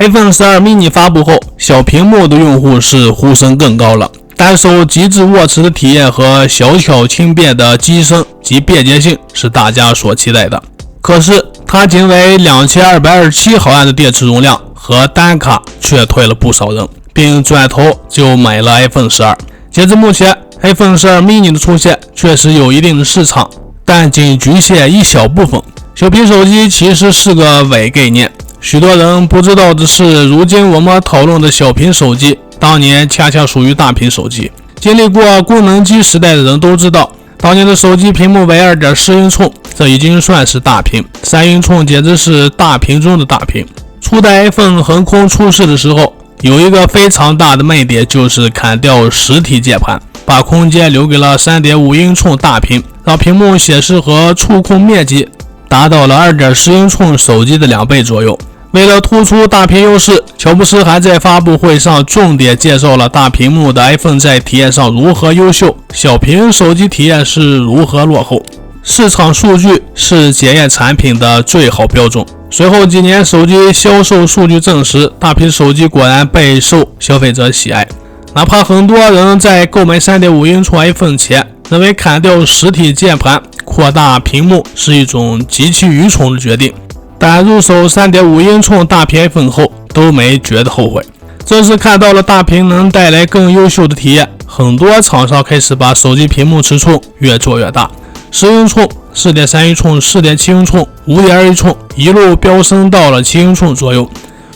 iPhone 12 mini 发布后，小屏幕的用户是呼声更高了。单手极致握持的体验和小巧轻便的机身及便捷性是大家所期待的。可是它仅为2227毫安的电池容量和单卡却退了不少人，并转头就买了 iPhone 12。截至目前， iPhone 12 mini 的出现确实有一定的市场，但仅局限一小部分。小屏手机其实是个伪概念，许多人不知道的是，如今我们讨论的小屏手机当年恰恰属于大屏手机。经历过功能机时代的人都知道，当年的手机屏幕为 2.4 英寸，这已经算是大屏，3英寸简直是大屏中的大屏。初代 iPhone 横空出世的时候，有一个非常大的卖点，就是砍掉实体键盘，把空间留给了 3.5 英寸大屏，让屏幕显示和触控面积达到了 2.4 英寸手机的2倍左右。为了突出大屏优势，乔布斯还在发布会上重点介绍了大屏幕的 iPhone 在体验上如何优秀，小屏手机体验是如何落后。市场数据是检验产品的最好标准。随后几年手机销售数据证实，大屏手机果然备受消费者喜爱。哪怕很多人在购买 3.5 英寸 iPhone 前认为砍掉实体键盘扩大屏幕是一种极其愚蠢的决定，但入手 3.5 英寸大屏 iPhone 后都没觉得后悔。正是看到了大屏能带来更优秀的体验，很多厂商开始把手机屏幕尺寸越做越大，10英寸、4.3 英寸、4.7 英寸、5.2 英寸一路飙升到了7英寸左右。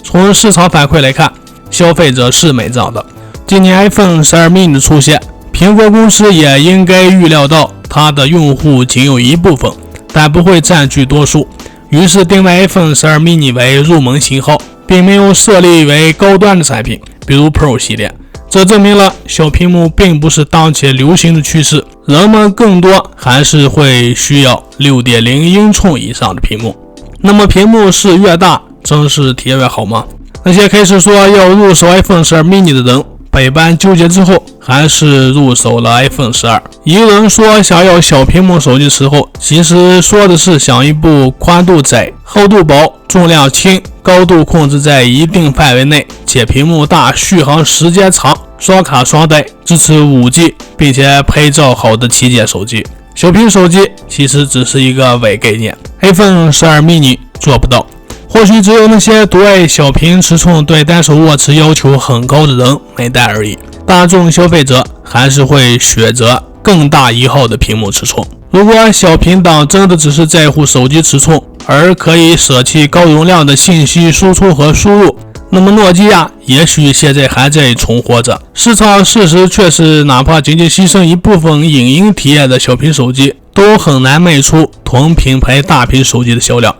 从市场反馈来看，消费者是买账的。今年 iPhone 12 mini 的出现，苹果公司也应该预料到它的用户仅有一部分，但不会占据多数，于是定位 iPhone 12 mini 为入门型号，并没有设立为高端的产品，比如 Pro 系列。这证明了小屏幕并不是当前流行的趋势，人们更多还是会需要 6.0 英寸以上的屏幕。那么屏幕是越大真是体验越好吗？那些开始说要入手 iPhone 12 mini 的人百般纠结之后，还是入手了 iPhone 12。一个人说想要小屏幕手机时候，其实说的是想一部宽度窄、厚度薄、重量轻、高度控制在一定范围内，且屏幕大、续航时间长、双卡双待、支持 5G 并且拍照好的旗舰手机。小屏手机其实只是一个伪概念， iPhone 12 mini 做不到。或许只有那些独爱小屏尺寸、对单手握持要求很高的人买单而已。大众消费者还是会选择更大一号的屏幕尺寸。如果小屏党真的只是在乎手机尺寸，而可以舍弃高容量的信息输出和输入，那么诺基亚也许现在还在存活着。市场事实却是，哪怕仅仅牺牲一部分影音体验的小屏手机，都很难卖出同品牌大屏手机的销量。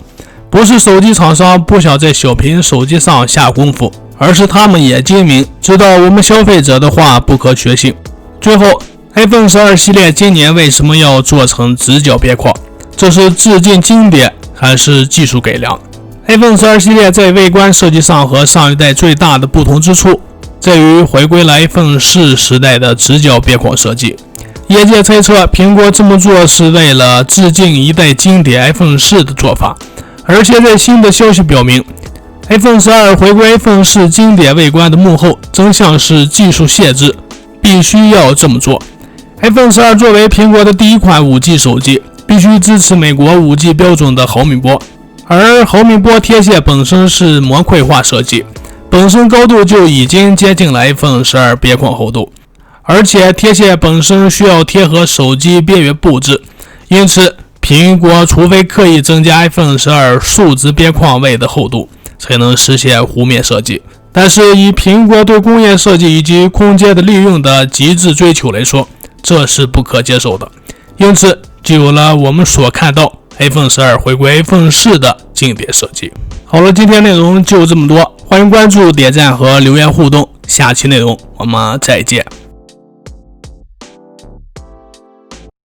不是手机厂商不想在小屏手机上下功夫，而是他们也精明，知道我们消费者的话不可确信。最后 iPhone 12系列今年为什么要做成直角边框？这是致敬经典还是技术改良？ iPhone 12系列在外观设计上和上一代最大的不同之处在于回归了 iPhone 4时代的直角边框设计。业界猜测苹果这么做是为了致敬一代经典 iPhone 4的做法，而现在新的消息表明， iPhone 12回归 iPhone 4经典外观的幕后真相是技术限制，必须要这么做。 iPhone 12作为苹果的第一款 5G 手机，必须支持美国 5G 标准的毫米波，而毫米波贴线本身是模块化设计，本身高度就已经接近了 iPhone 12边框厚度，而且贴线本身需要贴合手机边缘布置，因此苹果除非刻意增加 iPhone 12数值边框位的厚度，才能实现弧面设计。但是以苹果对工业设计以及空间的利用的极致追求来说，这是不可接受的。因此就有了我们所看到 iPhone 12回归 iPhone 4的经典设计。好了，今天内容就这么多，欢迎关注、点赞和留言互动，下期内容我们再见。